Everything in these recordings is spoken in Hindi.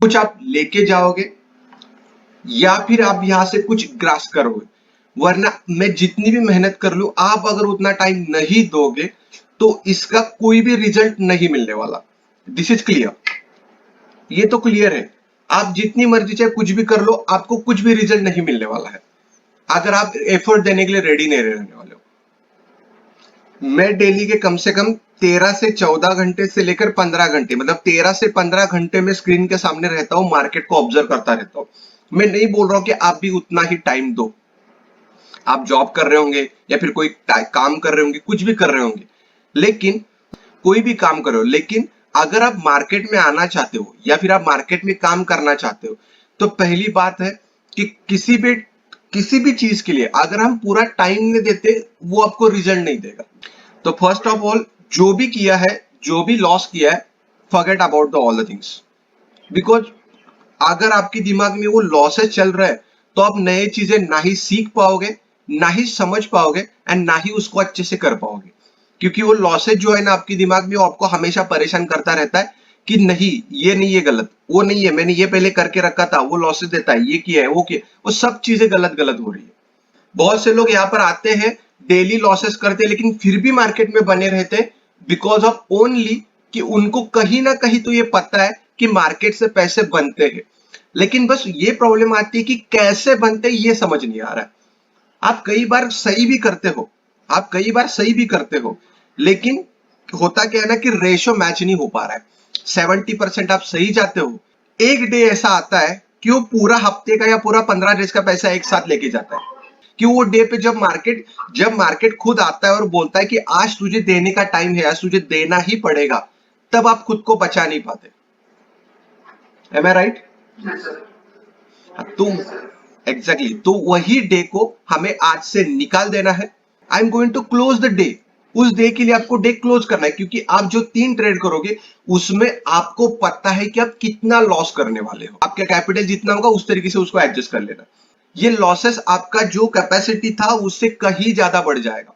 कुछ आप लेके जाओगे या फिर आप यहाँ से कुछ ग्रास करोगे, वरना मैं जितनी भी मेहनत कर लूं, आप अगर उतना टाइम नहीं दोगे तो इसका कोई भी रिजल्ट नहीं मिलने वाला। दिस इज क्लियर, ये तो क्लियर है। आप जितनी मर्जी चाहे कुछ भी कर लो, आपको कुछ भी रिजल्ट नहीं मिलने वाला है अगर आप एफर्ट देने के लिए रेडी नहीं रहने वाले हो। मैं डेली के कम से कम 13 से 14 घंटे से लेकर 15 घंटे, मतलब 13 से 15 घंटे में स्क्रीन के सामने रहता हूं, मार्केट को ऑब्जर्व करता रहता हूं। मैं नहीं बोल रहा हूं कि आप भी उतना ही टाइम दो, आप जॉब कर रहे होंगे या फिर कोई काम कर रहे होंगे, कुछ भी कर रहे होंगे, लेकिन कोई भी काम करो, लेकिन अगर आप मार्केट में आना चाहते हो या फिर आप मार्केट में काम करना चाहते हो, तो पहली बात है कि किसी भी चीज के लिए अगर हम पूरा टाइम नहीं देते, वो आपको रिजल्ट नहीं देगा। तो फर्स्ट ऑफ ऑल, जो भी किया है, जो भी लॉस किया है, forget about the all the things. Because अगर आपके दिमाग में वो लॉसेस चल रहा है, तो आप नए चीजें ना ही सीख पाओगे, ना ही समझ पाओगे, एंड ना ही उसको अच्छे से कर पाओगे। क्योंकि वो लॉसेस जो है ना आपके दिमाग में, वो आपको हमेशा परेशान करता रहता है कि नहीं, ये नहीं, ये गलत, वो नहीं है, मैंने ये पहले करके रखा था, वो लॉसेस देता है, ये किया है, वो किया, वो सब चीजें गलत गलत हो रही है। बहुत से लोग यहाँ पर आते हैं, डेली लॉसेस करते हैं, लेकिन फिर भी मार्केट में बने रहते हैं, बिकॉज ऑफ ओनली कि उनको कहीं ना कहीं तो ये पता है कि मार्केट से पैसे बनते हैं, लेकिन बस ये प्रॉब्लम आती है कि कैसे बनते ये समझ नहीं आ रहा है। आप कई बार सही भी करते हो, आप कई बार सही भी करते हो, लेकिन होता क्या है ना कि रेशो मैच नहीं हो पा रहा है। 70% आप सही जाते हो, एक डे ऐसा आता है कि वो पूरा हफ्ते का या पूरा 15 डेज का पैसा एक साथ लेके जाता है। कि वो डे पे जब मार्केट खुद आता है और बोलता है कि आज तुझे देने का टाइम है, आज तुझे देना ही पड़ेगा, तब आप खुद को बचा नहीं पाते। एम आई राइट? तो एग्जैक्टली, तो वही डे को हमें आज से निकाल देना है। I am going to close the day. उस डे के लिए आपको डे क्लोज करना है, क्योंकि आप जो 3 ट्रेड करोगे, उसमें आपको पता है कि आप कितना लॉस करने वाले हो। आपका कैपिटल जितना होगा उस तरीके से उसको एडजस्ट कर लेना। ये लॉसेस आपका जो कैपेसिटी था उससे कहीं ज्यादा बढ़ जाएगा।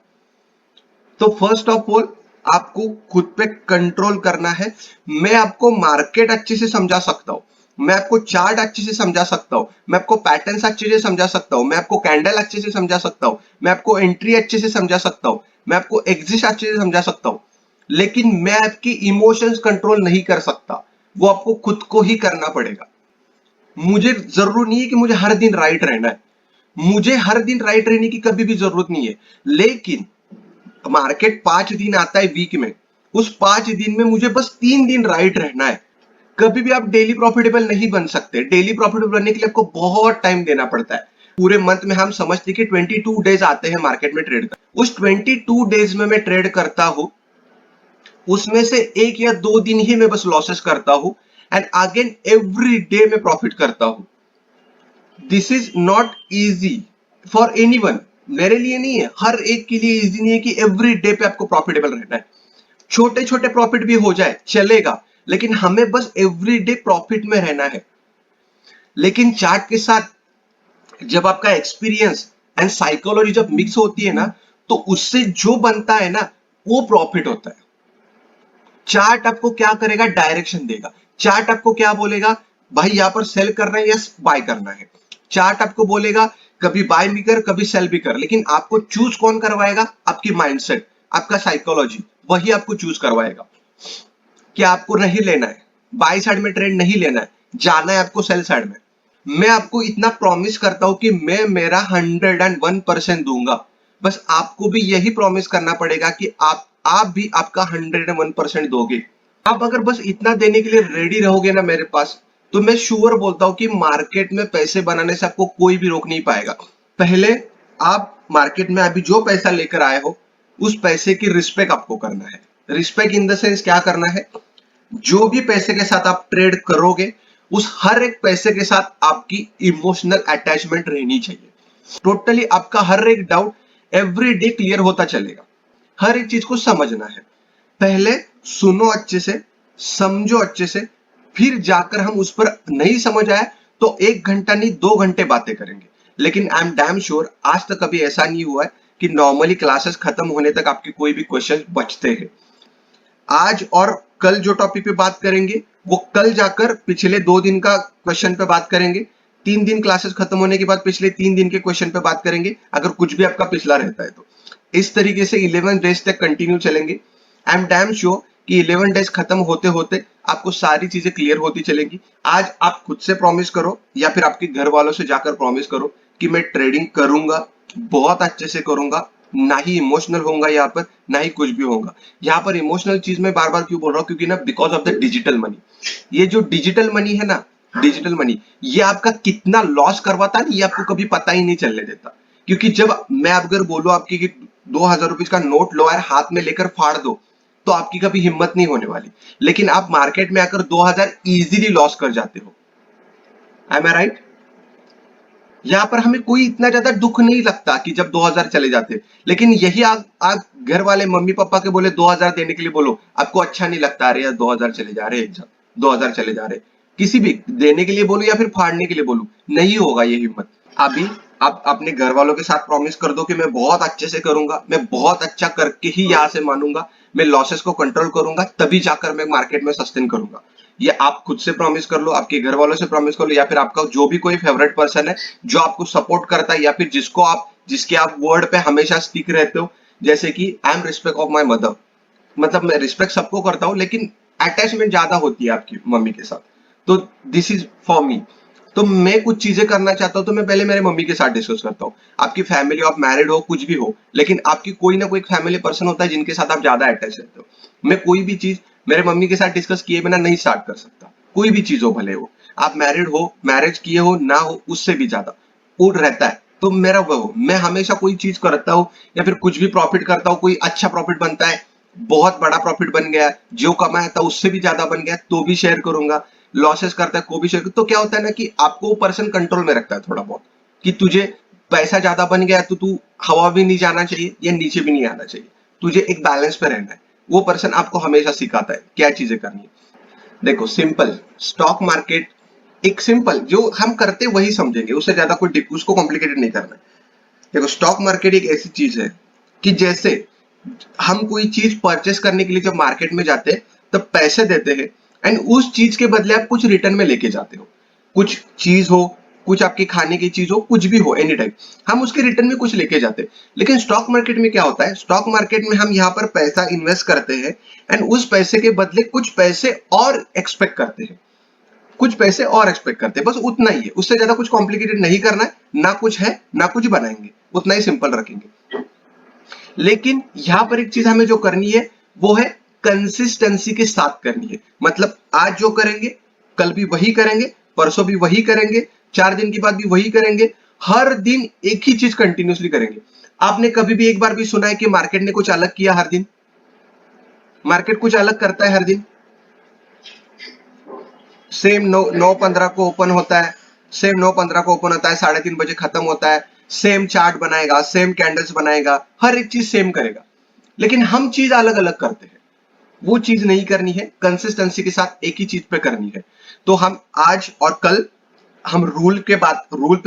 तो फर्स्ट ऑफ ऑल, आपको खुद पे कंट्रोल करना है। मैं आपको मार्केट अच्छे से समझा सकता हूं, मैं आपको चार्ट अच्छे से समझा सकता हूं, मैं आपको पैटर्न्स अच्छे से समझा सकता हूं, मैं आपको कैंडल अच्छे से समझा सकता हूं, मैं आपको एंट्री अच्छे से समझा सकता हूं, मैं आपको एग्जिट अच्छे से समझा सकता हूं, लेकिन मैं आपकी इमोशंस कंट्रोल नहीं कर सकता। वो आपको खुद को ही करना पड़ेगा। मुझे जरूर नहीं है कि मुझे हर दिन राइट रहना है, मुझे हर दिन राइट रहने की कभी भी जरूरत नहीं है, लेकिन मार्केट 5 दिन आता है वीक में, उस 5 दिन में मुझे बस 3 दिन राइट रहना है। कभी भी आप डेली प्रॉफिटेबल नहीं बन सकते। डेली प्रॉफिटेबल बनने के लिए आपको बहुत टाइम देना पड़ता है। पूरे मंथ में हम समझते कि 22 डेज आते हैं मार्केट में ट्रेड कर, उस 22 डेज में मैं ट्रेड करता हूं, उसमें से 1 या 2 दिन ही मैं बस लॉसेस करता हूं, एंड अगेन एवरी डे में प्रॉफिट करता हूं। This is not easy for anyone. मेरे लिए नहीं है, हर एक के लिए इजी नहीं है कि एवरी डे पे आपको प्रॉफिटेबल रहना है। छोटे छोटे प्रॉफिट भी हो जाए चलेगा, लेकिन हमें बस एवरी डे प्रॉफिट में रहना है। लेकिन चार्ट के साथ जब आपका एक्सपीरियंस एंड साइकोलॉजी जब मिक्स होती है ना, तो उससे जो बनता है ना, वो प्रॉफिट होता है। चार्ट आपको क्या करेगा? डायरेक्शन देगा। चार्ट आपको क्या बोलेगा? भाई यहां पर सेल करना है या बाय करना है। चार्ट आपको बोलेगा कभी बाय भी कर, कभी सेल भी कर, लेकिन आपको चूज कौन करवाएगा? आपकी माइंडसेट, आपका साइकोलॉजी, वही आपको चूज करवाएगा कि आपको नहीं लेना है, बाय साइड में ट्रेड नहीं लेना है, जाना है आपको सेल साइड में। मैं आपको इतना प्रॉमिस करता हूं कि मैं मेरा 101% दूंगा। बस आपको भी यही प्रॉमिस करना पड़ेगा कि आप भी आपका 101% दोगे। आप अगर बस इतना देने के लिए रेडी रहोगे ना मेरे पास, तो मैं श्योर बोलता हूं कि मार्केट में पैसे बनाने से आपको कोई भी रोक नहीं पाएगा। पहले आप मार्केट में अभी जो पैसा लेकर आए हो, उस पैसे की रिस्पेक्ट आपको करना है। रिस्पेक्ट इन द सेंस क्या करना है? जो भी पैसे के साथ आप ट्रेड करोगे, उस हर एक पैसे के साथ आपकी इमोशनल अटैचमेंट रहनी चाहिए। टोटली आपका हर एक डाउट एवरी डे क्लियर होता चलेगा। हर एक चीज को समझना है। पहले सुनो अच्छे से, समझो अच्छे से, फिर जाकर हम उस पर नहीं समझ आए तो 1 घंटा नहीं 2 घंटे बातें करेंगे। लेकिन आई एम डैम श्योर आज तक कभी ऐसा नहीं हुआ है कि नॉर्मली क्लासेस खत्म होने तक आपके कोई भी क्वेश्चन बचते हैं। आज और कल जो टॉपिक पे बात करेंगे वो कल जाकर पिछले 2 दिन का क्वेश्चन पे बात करेंगे, 3 दिन क्लासेस खत्म होने के बाद पिछले 3 दिन के क्वेश्चन पे बात करेंगे, अगर कुछ भी आपका पिछला रहता है तो। इस तरीके से 11 डेज तक कंटिन्यू चलेंगे। आई एम डैम श्योर कि 11 डेज खत्म होते होते आपको सारी चीजें क्लियर होती चलेंगी। आज आप खुद से प्रॉमिस करो या फिर आपके घर वालों से जाकर प्रॉमिस करो कि मैं ट्रेडिंग करूंगा, बहुत अच्छे से करूंगा, ना ही इमोशनल होऊंगा यहाँ पर, ना ही कुछ भी होगा। यहाँ पर इमोशनल चीज में बार बार क्यों बोल रहा हूँ, क्योंकि ना because of the digital money. ये जो डिजिटल मनी है ना, डिजिटल मनी, ये आपका कितना लॉस करवाता है, ये आपको कभी पता ही नहीं चलने देता। क्योंकि जब मैं अगर बोलूं आपकी कि 2,000 रुपीज का नोट लो और हाथ में लेकर फाड़ दो, तो आपकी कभी हिम्मत नहीं होने वाली। लेकिन आप मार्केट में आकर 2,000 इजीली लॉस कर जाते हो। एम आई राइट? यहाँ पर हमें कोई इतना ज्यादा दुख नहीं लगता कि जब 2,000 चले जाते। लेकिन यही आप घर वाले मम्मी पापा के बोले 2,000 देने के लिए बोलो, आपको अच्छा नहीं लगता, अरे यार 2,000 चले जा रहे, 2,000 चले जा रहे। किसी भी देने के लिए बोलो या फिर फाड़ने के लिए बोलो, नहीं होगा ये हिम्मत। अभी आप अपने घर वालों के साथ प्रॉमिस कर दो कि मैं बहुत अच्छे से करूंगा, मैं बहुत अच्छा करके ही यहाँ से मानूंगा, मैं लॉसेस को कंट्रोल करूंगा, तभी जाकर मैं मार्केट में सस्टेन करूंगा। ये आप खुद से प्रॉमिस कर लो, आपके घर वालों से प्रॉमिस कर लो, या फिर आपका जो भी कोई फेवरेट पर्सन है जो आपको सपोर्ट करता है, या फिर जिसके आप वर्ड पे हमेशा स्टिक रहते हो। जैसे कि I am respect of my mother, मतलब मैं रिस्पेक्ट सबको करता हूँ, लेकिन अटैचमेंट ज्यादा होती है आपकी मम्मी के साथ। तो दिस इज फॉर मी। तो मैं कुछ चीजें करना चाहता हूँ तो मैं पहले मेरे मम्मी के साथ डिस्कस करता हूँ। आपकी फैमिली, आप मैरिड हो, कुछ भी हो, लेकिन आपकी कोई ना कोई फैमिली पर्सन होता है जिनके साथ आप ज्यादा अटैच रहते हो। मैं कोई भी चीज मेरे मम्मी के साथ डिस्कस किए बिना नहीं स्टार्ट कर सकता, कोई भी चीज हो, भले हो आप मैरिड हो, मैरिज किए हो ना हो, उससे भी ज्यादा वो रहता है। तो मेरा वो हो, मैं हमेशा कोई चीज करता हूँ या फिर कुछ भी प्रॉफिट करता हूँ, कोई अच्छा प्रॉफिट बनता है, बहुत बड़ा प्रॉफिट बन गया, जो कमाया था उससे भी ज्यादा बन गया, तो भी शेयर करूंगा। लॉसेस करता है को भी शेयर। तो क्या होता है ना कि आपको वो पर्सन कंट्रोल में रखता है थोड़ा बहुत, कि तुझे पैसा ज्यादा बन गया तो तू हवा भी नहीं जाना चाहिए या नीचे भी नहीं आना चाहिए, तुझे एक बैलेंस पे रहना है। वो पर्सन आपको हमेशा सिखाता है क्या चीजें करनी है। देखो सिंपल, स्टॉक मार्केट एक सिंपल जो हम करते वही समझेंगे, उससे ज्यादा कोई उसको कॉम्प्लिकेटेड नहीं करना है। देखो स्टॉक मार्केट एक ऐसी चीज है कि जैसे हम कोई चीज परचेस करने के लिए जब मार्केट में जाते हैं तब पैसे देते हैं, एंड उस चीज के बदले आप कुछ रिटर्न में लेके जाते हो। कुछ चीज हो, कुछ आपकी खाने की चीज हो, कुछ भी हो, एनी टाइप हम उसके रिटर्न में कुछ लेके जाते हैं। लेकिन स्टॉक मार्केट में क्या होता है, स्टॉक मार्केट में हम यहाँ पर पैसा इन्वेस्ट करते हैं एंड उस पैसे के बदले कुछ पैसे और एक्सपेक्ट करते हैं, कुछ पैसे और एक्सपेक्ट करते हैं, बस उतना ही है, उससे ज्यादा कुछ कॉम्प्लिकेटेड नहीं करना है, ना कुछ है ना कुछ बनाएंगे, उतना ही सिंपल रखेंगे। लेकिन यहाँ पर एक चीज हमें जो करनी है वो है कंसिस्टेंसी के साथ करनी है। मतलब आज जो करेंगे कल भी वही करेंगे, परसों भी वही करेंगे, 4 दिन के बाद भी वही करेंगे, हर दिन एक ही चीज कंटिन्यूसली करेंगे। आपने कभी भी एक बार भी सुना है कि मार्केट ने कुछ अलग किया हर दिन? मार्केट कुछ अलग करता है हर दिन? सेम 9:15 को ओपन होता है, सेम 9:15 को ओपन होता है, 3:30 बजे खत्म होता है, सेम चार्ट बनाएगा, सेम कैंडल्स बनाएगा, हर एक चीज सेम करेगा। लेकिन हम चीज अलग अलग करते हैं, वो चीज नहीं करनी है, कंसिस्टेंसी के साथ एक ही चीज पे करनी है। तो हम आज और कल हम रूल पे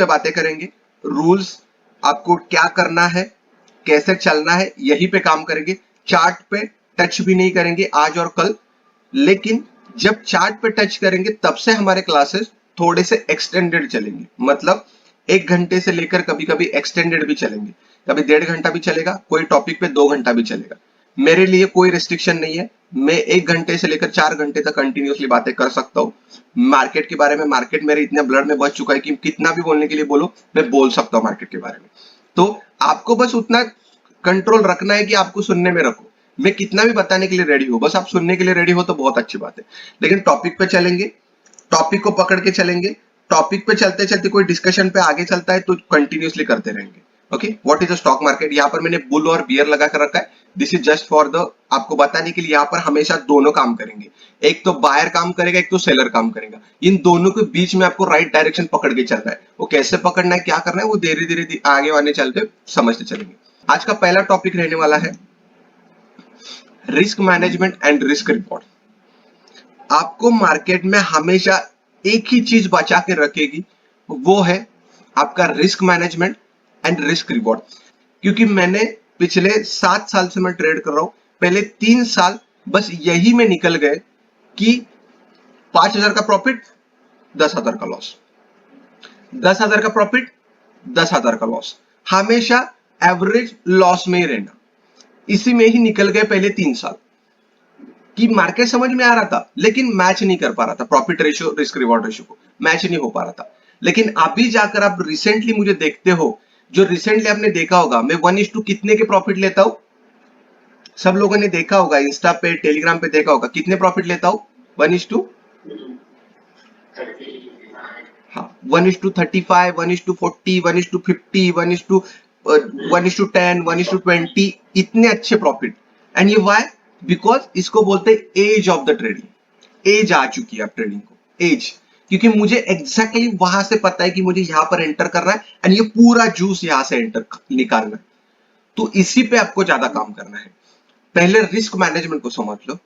बातें करेंगे। रूल्स, आपको क्या करना है, कैसे चलना है, यही पे काम करेंगे। चार्ट पे टच भी नहीं करेंगे आज और कल। लेकिन जब चार्ट पे टच करेंगे तब से हमारे क्लासेस थोड़े से एक्सटेंडेड चलेंगे, मतलब 1 घंटे से लेकर कभी कभी एक्सटेंडेड भी चलेंगे, कभी 1.5 घंटा भी चलेगा, कोई टॉपिक पे 2 घंटा भी चलेगा। मेरे लिए कोई रिस्ट्रिक्शन नहीं है, मैं 1 घंटे से लेकर 4 घंटे तक कंटिन्यूसली बातें कर सकता हूँ मार्केट के बारे में। मार्केट मेरे इतने ब्लड में बच चुका है कि कितना भी बोलने के लिए बोलो मैं बोल सकता हूँ मार्केट के बारे में। तो आपको बस उतना कंट्रोल रखना है कि आपको सुनने में रखो, मैं कितना भी बताने के लिए रेडी हूँ, बस आप सुनने के लिए रेडी हो तो बहुत अच्छी बात है। लेकिन टॉपिक पे चलेंगे, टॉपिक को पकड़ के चलेंगे, टॉपिक पे चलते चलते कोई डिस्कशन पे आगे चलता है तो कंटिन्यूसली करते रहेंगे। Okay, what is the stock market? यहाँ पर मैंने बुल और बियर लगा कर रखा है, this is just for the आपको बताने के लिए। यहाँ पर हमेशा दोनों काम करेंगे, एक तो बायर काम करेगा, एक तो सेलर काम करेगा। इन दोनों के बीच में आपको राइट डायरेक्शन पकड़ के चलना है। वो कैसे पकड़ना है, क्या करना है, वो धीरे धीरे आगे आने चलते समझते चलेंगे। आज का पहला टॉपिक रहने वाला है risk management and risk reward. आपको मार्केट में हमेशा एक ही चीज बचा के रखेगी, वो है आपका risk management and risk reward. क्योंकि मैंने पिछले 7 साल से मैं ट्रेड कर रहा हूं, पहले 3 साल बस यही में निकल गए कि 5,000 का प्रॉफिट, 10,000 का लॉस, 10,000 का प्रॉफिट, 10,000 का लॉस, हमेशा एवरेज लॉस में ही रहना। इसी में ही निकल गए पहले 3 साल कि मार्केट समझ में आ रहा था लेकिन मैच नहीं कर पा रहा था, profit ratio risk reward ratio को मैच नहीं हो पा रहा था। लेकिन अभी जाकर आप रिसेंटली मुझे देखते हो, जो रिसेंटली आपने देखा होगा मैं 1:2 कितने के प्रॉफिट लेता हूं, सब लोगों ने देखा होगा, इंस्टा पे टेलीग्राम पे देखा होगा, कितने प्रॉफिट लेता हूं 1:, हाँ 1:35, 1:40, 1:50, 1:10, 1:20, इतने अच्छे प्रॉफिट। एंड ये वाई, बिकॉज इसको बोलते हैं age of the trading, age आ चुकी है अब ट्रेडिंग को, एज, क्योंकि मुझे एग्जैक्टली वहां से पता है कि मुझे यहां पर एंटर करना है एंड ये पूरा जूस यहां से एंटर निकालना है। तो इसी पे आपको ज्यादा काम करना है। पहले रिस्क मैनेजमेंट को समझ लो।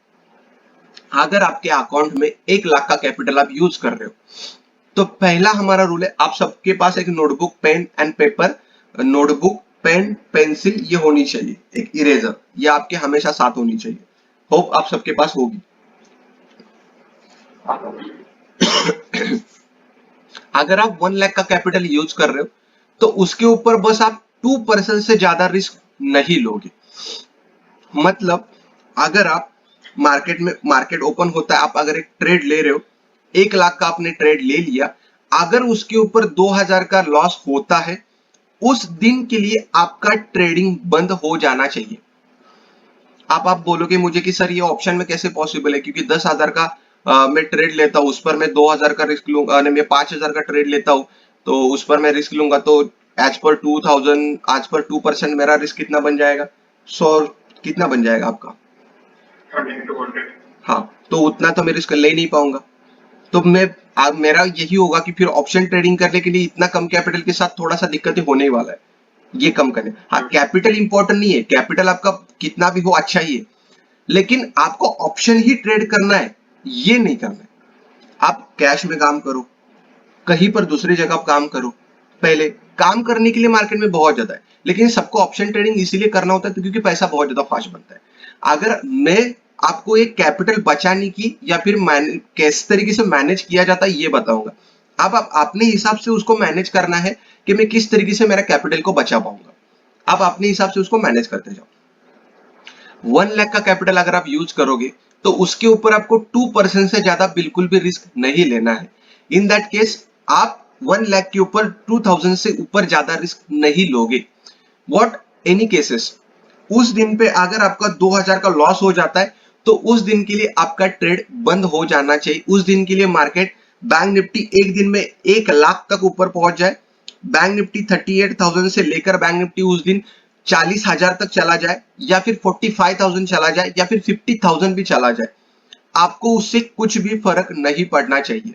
अगर आपके अकाउंट में 1 लाख का कैपिटल आप यूज कर रहे हो, तो पहला हमारा रूल है, आप सबके पास एक notebook pen and paper, notebook pen pencil ये होनी चाहिए, एक इरेजर ये आपके हमेशा साथ होनी चाहिए। होप आप सबके पास होगी। अगर आप 1 लाख का कैपिटल यूज कर रहे हो तो उसके ऊपर बस आप 2% से ज्यादा रिस्क नहीं लोगे। मतलब अगर आप मार्केट ओपन होता है, आप अगर एक ट्रेड ले रहे हो, 1 लाख का आपने ट्रेड ले लिया, अगर उसके ऊपर 2,000 का लॉस होता है, उस दिन के लिए आपका ट्रेडिंग बंद हो जाना चाहिए। आप बोलोगे मुझे कि सर ये ऑप्शन में कैसे पॉसिबल है, क्योंकि 10,000 का मैं ट्रेड लेता हूं, उस पर मैं 2,000 का रिस्क लूंगा, मैं 5,000 का ट्रेड लेता हूं तो उस पर मैं रिस्क लूंगा, तो एज पर 2,000, आज पर 2% मेरा रिस्क कितना बन जाएगा, 100 कितना बन जाएगा आपका, 100। हाँ, तो उतना तो मैं रिस्क ले नहीं पाऊंगा। तो मेरा यही होगा कि फिर ऑप्शन ट्रेडिंग करने के लिए इतना कम कैपिटल के साथ थोड़ा सा दिक्कतें होने ही वाला है, ये कम करने। हाँ, कैपिटल इंपॉर्टेंट नहीं है, कैपिटल आपका कितना भी हो अच्छा ही है, लेकिन आपको ऑप्शन ही ट्रेड करना है, ये नहीं करना है। आप कैश में काम करो, कहीं पर दूसरी जगह आप काम करो, पहले काम करने के लिए मार्केट में बहुत ज्यादा है, लेकिन सबको ऑप्शन ट्रेडिंग इसीलिए करना होता है क्योंकि पैसा बहुत ज्यादा फास्ट बनता है। अगर मैं आपको एक कैपिटल बचाने की या फिर किस तरीके से मैनेज किया जाता है ये बताऊंगा। अब आप अपने हिसाब से उसको मैनेज करना है कि मैं किस तरीके से मेरा कैपिटल को बचा पाऊंगा, आप अपने हिसाब से उसको मैनेज करते जाओ। 1 लाख का कैपिटल अगर आप यूज करोगे तो उसके ऊपर आपको 2% से ज्यादा बिल्कुल भी रिस्क नहीं लेना है। इन दैट केस आप 1 लाख के ऊपर 2,000 से ऊपर ज्यादा रिस्क नहीं लोगे। वॉट एनी केसेस, उस दिन पे अगर आपका 2,000 का लॉस हो जाता है तो उस दिन के लिए आपका ट्रेड बंद हो जाना चाहिए। उस दिन के लिए मार्केट, बैंक निफ्टी एक दिन में 1 लाख तक ऊपर पहुंच जाए, बैंक निफ्टी 38,000 से लेकर बैंक निफ्टी उस दिन 40,000 तक चला जाए, या फिर 45,000 चला जाए, या फिर 50,000 भी चला जाए, आपको उससे कुछ भी फर्क नहीं पड़ना चाहिए।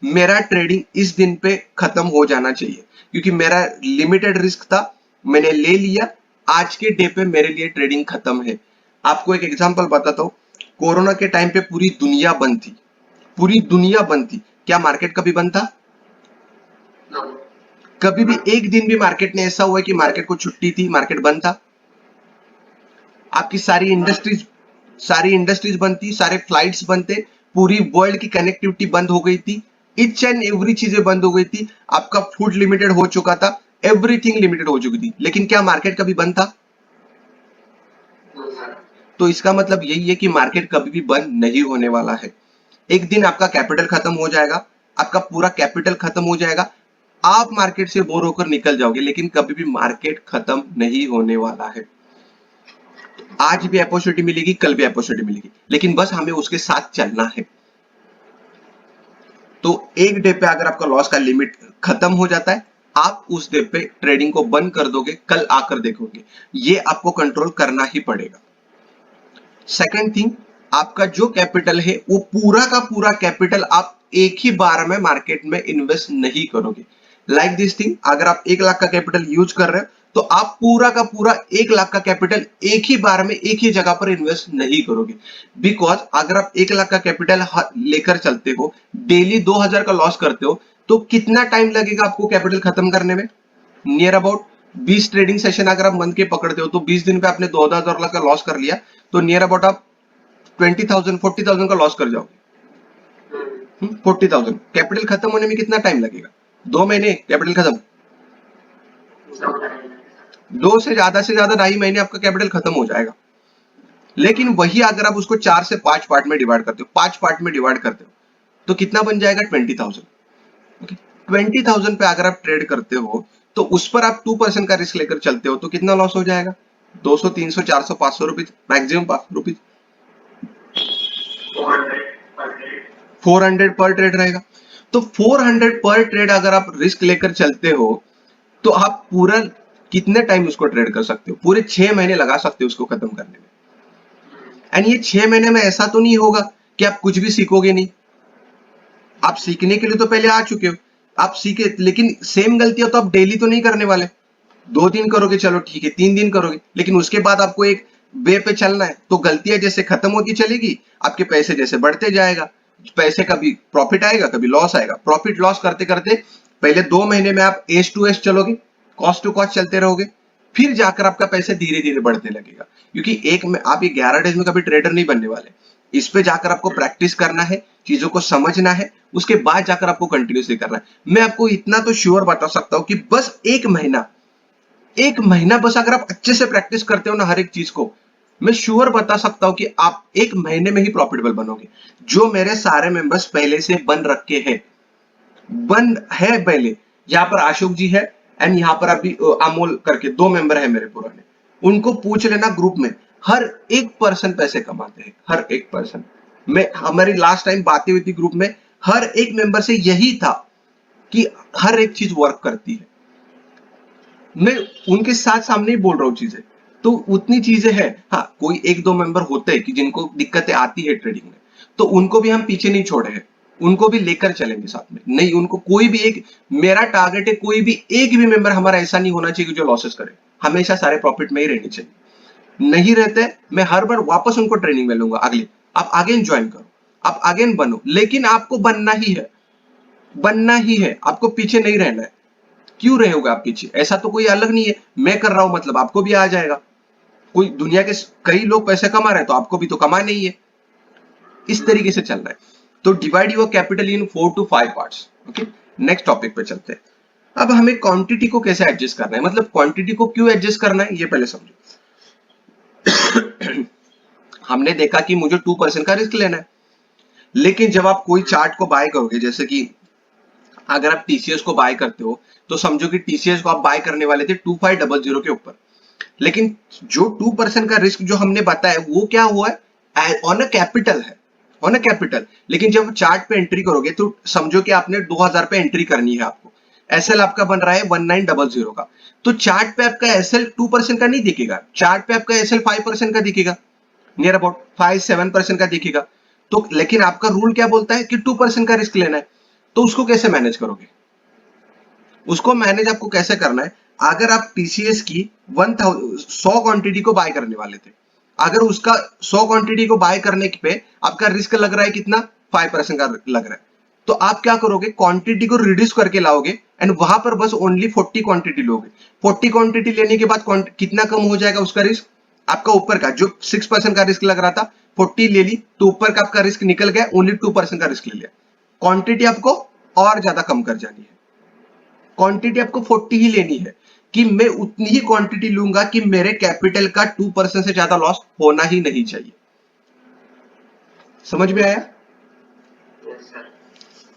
मेरा ट्रेडिंग इस दिन पे खत्म हो जाना चाहिए क्योंकि मेरा लिमिटेड रिस्क था, मैंने ले लिया, आज के डे पे मेरे लिए ट्रेडिंग खत्म है। आपको एक एग्जांपल बताता हूँ, कोरोना के टाइम पे पूरी दुनिया बंद थी, पूरी दुनिया बंद थी, क्या मार्केट कभी बंद था? कभी भी एक दिन भी मार्केट ने ऐसा हुआ कि मार्केट को छुट्टी थी, मार्केट बंद था? आपकी सारी इंडस्ट्रीज बंद थी, सारे फ्लाइट्स बंद थे, पूरी वर्ल्ड की कनेक्टिविटी बंद हो गई थी, इच एंड एवरी चीजें बंद हो गई थी, आपका फूड लिमिटेड हो चुका था, एवरीथिंग लिमिटेड हो चुकी थी, लेकिन क्या मार्केट कभी बंद था? तो इसका मतलब यही है कि मार्केट कभी भी बंद नहीं होने वाला है। एक दिन आपका कैपिटल खत्म हो जाएगा, आपका पूरा कैपिटल खत्म हो जाएगा, आप मार्केट से बोर होकर निकल जाओगे, लेकिन कभी भी मार्केट खत्म नहीं होने वाला है। आज भी अपॉर्चुनिटी मिलेगी, कल भी अपॉर्चुनिटी मिलेगी, लेकिन बस हमें उसके साथ चलना है। तो एक डे पे अगर आपका लॉस का लिमिट खत्म हो जाता है, आप उस डे पे ट्रेडिंग को बंद कर दोगे, कल आकर देखोगे, ये आपको कंट्रोल करना ही पड़ेगा। सेकंड थिंग, आपका जो कैपिटल है वो पूरा का पूरा कैपिटल आप एक ही बार में मार्केट में इन्वेस्ट नहीं करोगे। लाइक दिस थिंग, अगर आप 1 लाख का कैपिटल यूज कर रहे हो तो आप पूरा का पूरा 1 लाख का कैपिटल एक ही बार में एक ही जगह पर इन्वेस्ट नहीं करोगे। बिकॉज अगर आप 1 लाख का कैपिटल लेकर चलते हो, डेली 2,000 का लॉस करते हो, तो कितना टाइम लगेगा आपको कैपिटल खत्म करने में? नियर अबाउट 20 ट्रेडिंग सेशन अगर आप मंथ के पकड़ते हो तो 20 दिन पे आपने 2,000 का लॉस कर लिया, तो नियर अबाउट आप 20,000 40,000 का लॉस कर जाओगे। 40,000 कैपिटल खत्म होने में कितना टाइम लगेगा? 2 महीने कैपिटल खत्म, 2 से ज्यादा 2.5 महीने आपका कैपिटल खत्म हो जाएगा। लेकिन वही अगर आप उसको 4 से 5 पार्ट में डिवाइड करते हो, 5 पार्ट में डिवाइड करते हो, तो कितना बन जाएगा? 20,000। ओके, 20,000 पे अगर आप ट्रेड करते हो तो उस पर आप 2% का रिस्क लेकर चलते हो तो कितना लॉस हो जाएगा? 200, 300, 400, 500 रुपीज, मैक्सिमम 500 रुपीज, 400 पर ट्रेड रहेगा। तो 400 पर ट्रेड अगर आप रिस्क लेकर चलते हो तो आप पूरा कितने टाइम उसको ट्रेड कर सकते हो? पूरे 6 महीने लगा सकते हो उसको खत्म करने में। एंड ये 6 महीने में ऐसा तो नहीं होगा कि आप कुछ भी सीखोगे नहीं। आप सीखने के लिए तो पहले आ चुके हो, आप सीखे, लेकिन सेम गलतियां तो आप डेली तो नहीं करने वाले। 2 दिन करोगे चलो ठीक है, 3 दिन करोगे, लेकिन उसके बाद आपको एक वे पे चलना है। तो गलतियां जैसे खत्म होती चलेगी, आपके पैसे जैसे बढ़ते जाएगा। पैसे कभी प्रॉफिट आएगा, कभी लॉस आएगा। प्रॉफिट लॉस करते करते पहले 2 महीने में आप एज टू एज चलोगे, कॉस्ट टू कॉस्ट चलते रहोगे, फिर जाकर आपका पैसे धीरे धीरे बढ़ने लगेगा। क्योंकि एक में आप ये 11 डेज में कभी ट्रेडर नहीं बनने वाले। इस पे जाकर आपको प्रैक्टिस करना है, चीजों को समझना है, उसके बाद जाकर आपको कंटिन्यूसली करना है। मैं आपको इतना तो श्योर बता सकता हूं कि बस 1 महीना बस अगर आप अच्छे से प्रैक्टिस करते हो ना हर एक चीज को, मैं श्योर बता सकता हूं कि आप 1 महीने में ही प्रॉफिटेबल बनोगे। जो मेरे सारे मेंबर्स पहले से बन रखे हैं, बन है पहले, यहाँ पर अशोक जी है एंड यहाँ पर अभी अमोल करके 2 मेंबर है मेरे पुराने, उनको पूछ लेना ग्रुप में, हर एक पर्सन पैसे कमाते हैं, हर एक पर्सन। मैं हमारी लास्ट टाइम बातें हुई थी ग्रुप में, हर एक मेंबर से यही था कि हर एक चीज वर्क करती है। मैं उनके साथ सामने ही बोल रहा हूँ चीजें, तो उतनी चीजें हैं। हाँ, कोई 1-2 मेंबर होते हैं कि जिनको दिक्कतें आती है ट्रेडिंग में, तो उनको भी हम पीछे नहीं छोड़े हैं, उनको भी लेकर चलेंगे साथ में। नहीं, उनको कोई भी एक, मेरा टारगेट है कोई भी एक भी मेंबर हमारा ऐसा नहीं होना चाहिए जो लॉसेस करे, हमेशा सारे प्रॉफिट में ही रहने चाहिए। नहीं रहते, मैं हर बार वापस उनको ट्रेनिंग में लूंगा अगली, आप अगेन ज्वाइन करो, आप अगेन बनो, लेकिन आपको बनना ही है, बनना ही है, आपको पीछे नहीं रहना है। क्यों रहोगे आप पीछे? ऐसा तो कोई अलग नहीं है, मैं कर रहा हूं मतलब आपको भी आ जाएगा। कोई दुनिया के कई लोग पैसे कमा रहे हैं तो आपको भी तो कमाना ही है। इस तरीके से चलना है। तो divide your capital in 4 to 5 parts. Okay, next topic पे चलते हैं। अब हमें क्वांटिटी को कैसे एडजस्ट करना है, मतलब क्वांटिटी को क्यों एडजस्ट करना है ये पहले समझो। हमने देखा कि मुझे 2% का रिस्क लेना है, लेकिन जब आप कोई चार्ट को बाय करोगे, जैसे कि अगर आप टीसीएस को बाय करते हो तो समझो कि टीसीएस को आप बाय करने वाले थे 2500 के ऊपर, लेकिन जो 2% का रिस्क जो हमने बताया वो क्या हुआ है, ऑन अ कैपिटल है, ऑन अ कैपिटल। लेकिन जब चार्ट पे एंट्री करोगे तो समझो कि आपने 2000 पे एंट्री करनी है, आपको एसएल आपका बन रहा है 1900 का, तो चार्ट पे आपका एसएल 2% का नहीं दिखेगा, चार्ट पे आपका एसएल 5% का दिखेगा, नियर अबाउट 5-7% का दिखेगा। तो लेकिन आपका रूल क्या बोलता है कि 2% का रिस्क लेना है, तो उसको कैसे मैनेज करोगे? उसको मैनेज आपको कैसे करना है, अगर आप टीसीएस की 100 क्वांटिटी को बाय करने वाले थे, अगर उसका 100 क्वांटिटी को बाय करने पे आपका रिस्क लग रहा है कितना, 5% का लग रहा है, तो आप क्या करोगे, क्वांटिटी को रिड्यूस करके लाओगे एंड वहां पर बस ओनली 40 क्वांटिटी लोगे। 40 क्वांटिटी लेने के बाद कितना कम हो जाएगा उसका रिस्क आपका, ऊपर का जो 6% का रिस्क लग रहा था 40 ले ली, तो ऊपर का आपका रिस्क निकल गया, ओनली 2% का रिस्क ले लिया। क्वांटिटी आपको और ज्यादा कम कर जानी है, क्वांटिटी आपको 40 ही लेनी है कि मैं उतनी ही क्वांटिटी लूंगा कि मेरे कैपिटल का 2% से ज्यादा लॉस होना ही नहीं चाहिए। समझ में आया?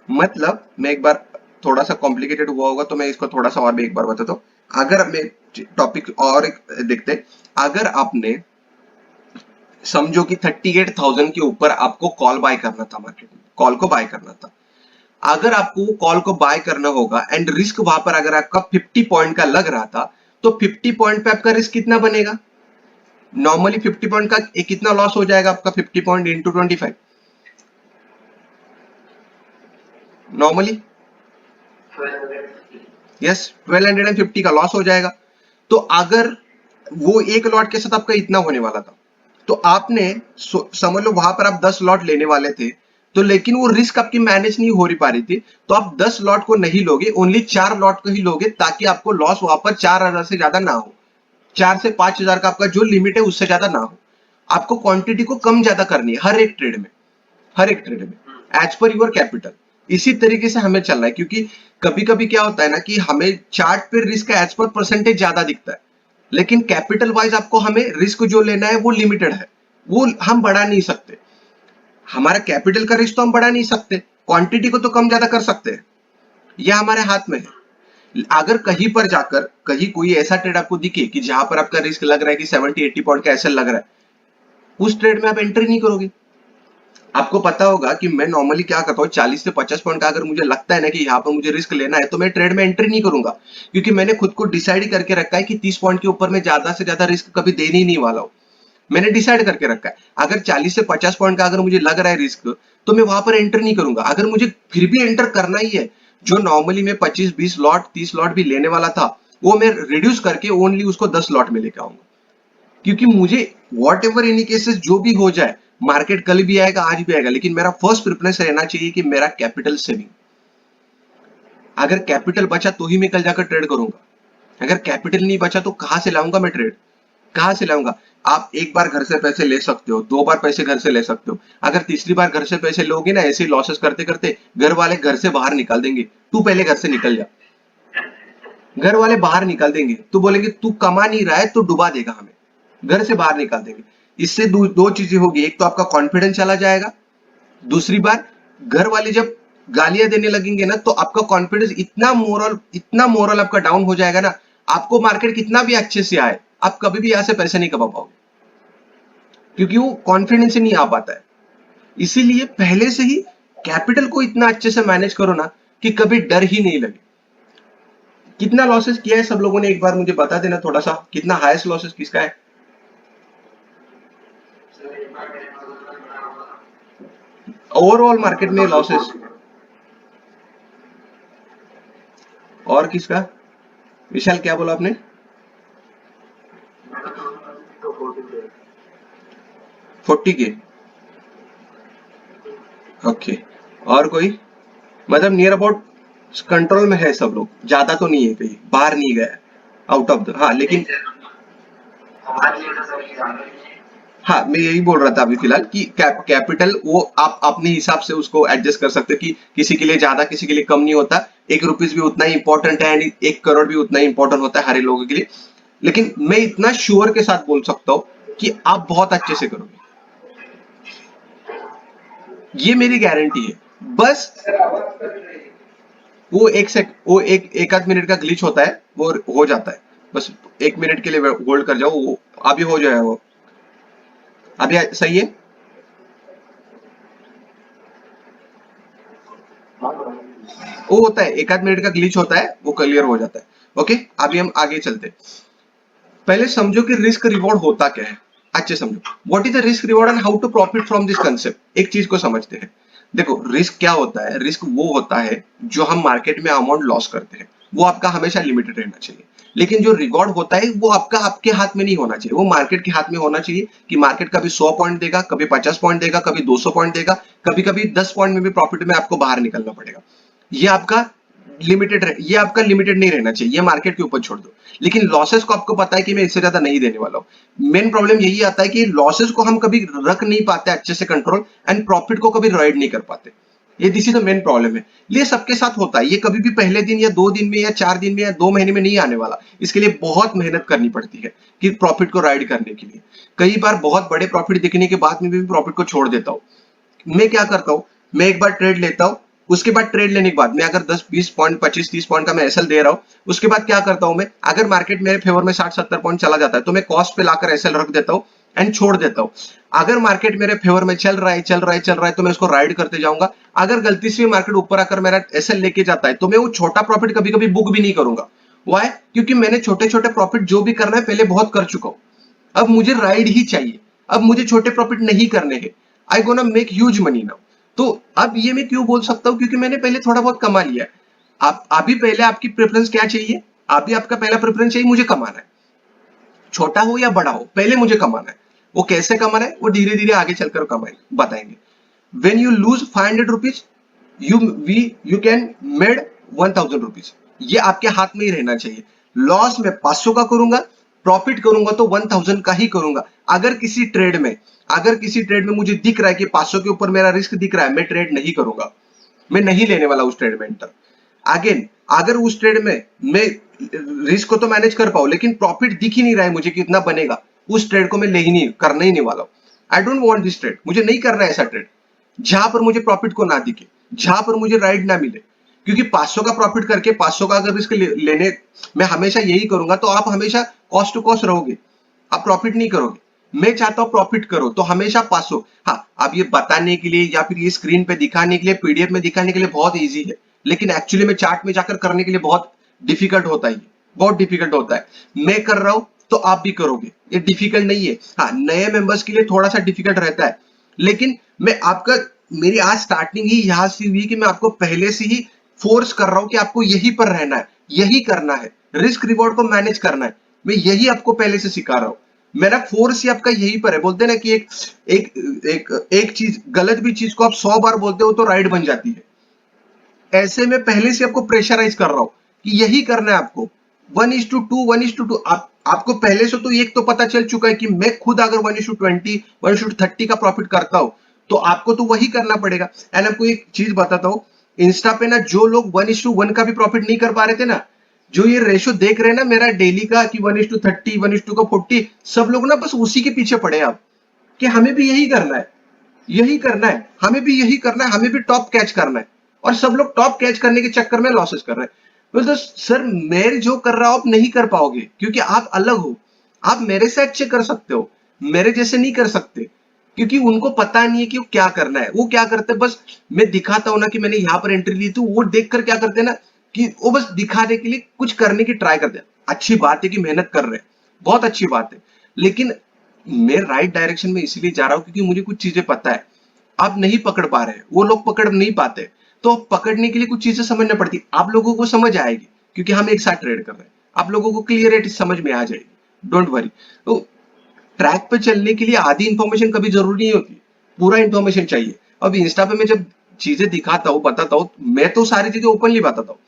मतलब मैं एक बार, थोड़ा सा कॉम्प्लिकेटेड हुआ होगा तो मैं इसको थोड़ा सा और भी एक बार बताता हूं। अगर मैं टॉपिक और एक देखते, अगर आपने समझो कि 38,000 के ऊपर आपको कॉल बाय करना था, मार्केट में कॉल को बाय करना था, अगर आपको कॉल को बाय करना होगा एंड रिस्क वहां पर अगर आपका 50 पॉइंट का लग रहा था, तो 50 पॉइंट पे आपका रिस्क कितना बनेगा? नॉर्मली 50 पॉइंट का कितना लॉस हो जाएगा आपका, 50 पॉइंट इंटू 25, नॉर्मली यस 1250 का लॉस हो जाएगा। तो अगर वो एक लॉट के साथ आपका इतना होने वाला था, तो आपने समझ लो वहां पर आप 10 लॉट लेने वाले थे, तो लेकिन वो रिस्क आपकी मैनेज नहीं हो रही पा रही थी, तो आप 10 लॉट को नहीं लोगे, ओनली 4 लॉट को ही लोगे, ताकि आपको लॉस वहां पर 4000 से ज्यादा ना हो, 4 से 5000 का आपका जो लिमिट है उससे ज्यादा ना हो। आपको क्वांटिटी को कम ज्यादा करनी है हर एक ट्रेड में, हर एक ट्रेड में, एज पर योर कैपिटल। इसी तरीके से हमें चलना है, क्योंकि कभी कभी क्या होता है ना कि हमें चार्ट पे रिस्क एज पर परसेंटेज ज्यादा दिखता है, लेकिन कैपिटल वाइज आपको हमें रिस्क जो लेना है वो लिमिटेड है, वो हम बढ़ा नहीं सकते। हमारा कैपिटल का रिस्क तो हम बढ़ा नहीं सकते, क्वांटिटी को तो कम ज्यादा कर सकते हैं, यह हमारे हाथ में है। अगर कहीं पर जाकर कहीं कोई ऐसा ट्रेड आपको दिखे कि जहां पर आपका रिस्क लग रहा है कि 70-80 पॉइंट का ऐसा लग रहा है, उस ट्रेड में आप एंट्री नहीं करोगे। आपको पता होगा कि मैं नॉर्मली क्या करता हूँ, 40 से 50 पॉइंट का अगर मुझे लगता है ना कि यहाँ पर मुझे रिस्क लेना है, तो मैं ट्रेड में एंट्री नहीं करूंगा, क्योंकि मैंने खुद को डिसाइड करके रखा है कि 30 पॉइंट के ऊपर मैं ज्यादा से ज्यादा रिस्क कभी देने ही नहीं वाला हूँ। मैंने डिसाइड करके रखा है, अगर 40 से 50 पॉइंट का अगर मुझे लग रहा है रिस्क, तो मैं वहां पर एंटर नहीं करूंगा। अगर मुझे फिर भी एंटर करना ही है, जो नॉर्मली मैं 25-20 लॉट 30 लॉट भी लेने वाला था, वो मैं रिड्यूस करके ओनली उसको 10 लॉट में लेकर आऊंगा। क्योंकि मुझे वॉट एवर एनी केसेस जो भी हो जाए, मार्केट कल भी आएगा आज भी आएगा, लेकिन मेरा फर्स्ट प्रेफरेंस रहना चाहिए कि मेरा कैपिटल सेविंग। अगर कैपिटल बचा तो ही मैं कल जाकर ट्रेड करूंगा, अगर कैपिटल नहीं बचा तो कहां से लाऊंगा मैं ट्रेड, कहां से लाऊंगा। आप एक बार घर से पैसे ले सकते हो, 2 बार पैसे घर से ले सकते हो, अगर तीसरी बार घर से पैसे लोगे ना ऐसे लॉसेस करते करते, घर वाले घर से बाहर निकाल देंगे, तू पहले घर से निकल जा। घर वाले बाहर निकाल देंगे, तो बोलेंगे तू कमा नहीं रहा है तो डुबा देगा हमें, घर से बाहर निकाल देंगे। इससे दो चीजें होगी, एक तो आपका कॉन्फिडेंस चला जाएगा, दूसरी बार घर वाले जब गालियां देने लगेंगे ना, तो आपका कॉन्फिडेंस इतना मोरल आपका डाउन हो जाएगा ना, आपको मार्केट कितना भी अच्छे से आए, आप कभी भी यहां से पैसे नहीं कमा पाओगे, क्योंकि वो कॉन्फिडेंस ही नहीं आ पाता है। इसीलिए पहले से ही कैपिटल को इतना अच्छे से मैनेज करो ना कि कभी डर ही नहीं लगे। कितना लॉसेस किया है सब लोगों ने, एक बार मुझे बता देना थोड़ा सा, कितना हाईएस्ट लॉसेस किसका है। ओवरऑल मार्केट में लॉसेस, और किसका। विशाल क्या बोला आपने। 40 के, ओके। और कोई, मतलब नियर अबाउट कंट्रोल में है सब लोग, ज्यादा तो नहीं है, कहीं बाहर नहीं गया आउट ऑफ द, हाँ लेकिन हाँ मैं यही बोल रहा था अभी फिलहाल कि कैपिटल वो आप अपने हिसाब से उसको एडजस्ट कर सकते हो, कि किसी के लिए ज्यादा किसी के लिए कम नहीं होता, 1 रुपीज भी उतना ही इंपॉर्टेंट है एंड 1 करोड़ भी उतना ही इंपॉर्टेंट होता है हर एक लोगों के लिए। लेकिन मैं इतना श्योर के साथ बोल सकता हूँ कि आप बहुत अच्छे से करोगे, ये मेरी गारंटी है। बस वो वो एक आध मिनट का ग्लिच होता है, वो हो जाता है, बस 1 मिनट के लिए होल्ड कर जाओ, वो अभी हो जाएगा, वो अभी सही है। वो होता है, एक आध मिनट का ग्लिच होता है, वो क्लियर हो जाता है। ओके, अभी हम आगे चलते हैं। पहले समझो कि रिस्क रिवॉर्ड होता क्या है, अच्छे समझो what is the risk reward and how to profit from this concept. एक चीज को समझते हैं। देखो रिस्क क्या होता है, रिस्क वो होता है जो हम मार्केट में अमाउंट लॉस करते हैं, वो आपका हमेशा लिमिटेड रहना चाहिए। लेकिन जो रिवॉर्ड होता है वो आपका आपके हाथ में नहीं होना चाहिए, वो मार्केट के हाथ में होना चाहिए, कि मार्केट कभी 100 पॉइंट देगा, कभी 50 पॉइंट देगा, कभी 200 पॉइंट देगा, कभी कभी 10 पॉइंट में भी प्रॉफिट में आपको बाहर निकलना पड़ेगा। ये आपका ये आपका लिमिटेड नहीं रहना चाहिए, ये मार्केट के ऊपर छोड़ दो। लेकिन लॉसेस को आपको पता है कि मैं इससे ज्यादा नहीं देने वाला हूँ। मेन प्रॉब्लम यही आता है कि लॉसेस को हम कभी रख नहीं पाते अच्छे से कंट्रोल, एंड प्रॉफिट को कभी राइड नहीं कर पाते। ये this is the main problem है। ये सबके साथ होता है, ये कभी भी पहले दिन या 2 दिन में या 4 दिन में या 2 महीने में नहीं आने वाला। इसके लिए बहुत मेहनत करनी पड़ती है कि प्रॉफिट को राइड करने के लिए। कई बार बहुत बड़े प्रॉफिट दिखने के बाद में भी प्रॉफिट को छोड़ देता हूँ। मैं क्या करता हूँ, मैं एक बार ट्रेड लेता हूँ, उसके बाद ट्रेड लेने के बाद मैं अगर 10-20 पॉइंट 25-30 पॉइंट का मैं एसएल दे रहा हूँ, उसके बाद क्या करता हूँ मैं, अगर मार्केट मेरे फेवर में 60-70 पॉइंट चला जाता है तो मैं कॉस्ट पे लाकर एसएल रख देता हूँ एंड छोड़ देता हूँ। अगर मार्केट मेरे फेवर में चल रहा है तो मैं उसको राइड करते जाऊंगा। अगर गलती से मार्केट ऊपर आकर मेरा एसएल लेके जाता है तो मैं वो छोटा प्रॉफिट कभी कभी बुक भी नहीं करूंगा। वाई, क्योंकि मैंने छोटे छोटे प्रॉफिट जो भी करना है पहले बहुत कर चुका हूं। अब मुझे राइड ही चाहिए, अब मुझे छोटे प्रॉफिट नहीं करने हैं। I gonna make huge money now. तो अब ये मैं क्यों बोल सकता हूं, क्योंकि मैंने पहले थोड़ा बहुत कमा लिया है। आप अभी पहले आपकी प्रेफरेंस क्या चाहिए, अभी आपका पहला प्रेफरेंस चाहिए मुझे कमाना है, छोटा हो या बड़ा हो पहले मुझे कमाना है। वो कैसे कमाना है वो धीरे धीरे आगे चलकर कमाएंगे बताएंगे। When you lose 500 rupees, you can made 1000 rupees, ये आपके हाथ में ही रहना चाहिए। लॉस में 500 का करूंगा, प्रॉफिट करूंगा तो 1000 का ही करूंगा। अगर किसी ट्रेड में मुझे दिख रहा है कि 500 के ऊपर मेरा रिस्क दिख रहा है, मैं ट्रेड नहीं करूंगा, मैं नहीं लेने वाला उस ट्रेड में एंटर। अगेन अगर उस ट्रेड में मैं रिस्क को तो मैनेज कर पाऊं लेकिन प्रॉफिट दिख ही नहीं रहा है मुझे कितना बनेगा, उस ट्रेड को मैं ले ही नहीं करना ही नहीं वाला हूं। आई डोंट वांट दिस ट्रेड, मुझे नहीं करना है ऐसा ट्रेड जहां पर मुझे प्रॉफिट को ना दिखे, जहां पर मुझे राइड ना मिले। क्योंकि 500 का प्रॉफिट करके 500 का अगर रिस्क लेने मैं हमेशा यही करूंगा तो आप हमेशा कॉस्ट टू कॉस्ट रहोगे, आप प्रॉफिट नहीं करोगे। मैं चाहता हूं प्रॉफिट करो तो हमेशा 500। हाँ, अब ये बताने के लिए या फिर ये स्क्रीन पे दिखाने के लिए, पीडीएफ में दिखाने के लिए बहुत इजी है, लेकिन एक्चुअली में चार्ट में जाकर करने के लिए बहुत डिफिकल्ट होता है, बहुत डिफिकल्ट होता है। मैं कर रहा हूं तो आप भी करोगे, ये डिफिकल्ट नहीं है। हाँ, नए मेंबर्स के लिए थोड़ा सा डिफिकल्ट रहता है, लेकिन मैं आपका मेरी आज स्टार्टिंग ही यहां से हुई कि मैं आपको पहले से ही फोर्स कर रहा हूं कि आपको यही पर रहना है, यही करना है, रिस्क रिवॉर्ड को मैनेज करना है। मैं यही आपको पहले से सिखा रहा हूं, मेरा फोर्स ही आपका यही पर है। बोलते ना कि एक चीज, गलत भी चीज को आप 100 बार बोलते हो तो राइट बन जाती है। ऐसे में पहले से आपको प्रेशराइज कर रहा हूं कि यही करना है आपको, 1:2 1:2। आपको पहले से तो एक तो पता चल चुका है कि मैं खुद अगर 1:20 1:30 का प्रॉफिट करता हूं तो आपको तो वही करना पड़ेगा। एंड आपको एक चीज बताता हूं, इंस्टा पे ना जो लोग 1:1 का भी प्रॉफिट नहीं कर पा रहे थे ना, जो ये रेशो देख रहे हैं ना मेरा डेली का कि 1:30 1:2 का 40, सब लोग ना बस उसी के पीछे पड़े आप कि हमें भी यही करना है, यही करना है, हमें भी यही करना है, हमें भी टॉप कैच करना है। और सब लोग टॉप कैच करने के चक्कर में लॉसेस कर रहे हैं। तो सर मैं जो कर रहा हूं आप नहीं कर पाओगे क्योंकि आप अलग हो। आप मेरे से अच्छे कर सकते हो, मेरे जैसे नहीं कर सकते, क्योंकि उनको पता नहीं है कि वो क्या करना है। वो क्या करते हैं, बस मैं दिखाता हूं ना कि मैंने यहां पर एंट्री ली थी, वो देखकर क्या करते हैं ना कि वो बस दिखाने के लिए कुछ करने की ट्राई करते हैं। अच्छी बात है कि मेहनत कर रहे हैं, बहुत अच्छी बात है, लेकिन मैं राइट डायरेक्शन में इसलिए जा रहा हूं क्योंकि मुझे कुछ चीजें पता है आप नहीं पकड़ पा रहे हैं, वो लोग पकड़ नहीं पाते। तो पकड़ने के लिए कुछ चीजें समझना पड़ती, आप लोगों को समझ आएगी क्योंकि हम एक साथ ट्रेड कर रहे हैं, आप लोगों को क्लियरिटी समझ में आ जाएगी, डोंट वरी। तो ट्रैक पे चलने के लिए आधी इंफॉर्मेशन कभी जरूरी नहीं होती, पूरा इंफॉर्मेशन चाहिए। अब इंस्टा पे मैं जब चीजें दिखाता हूँ, बताता हूँ, मैं तो सारी चीजें ओपनली बताता हूँ,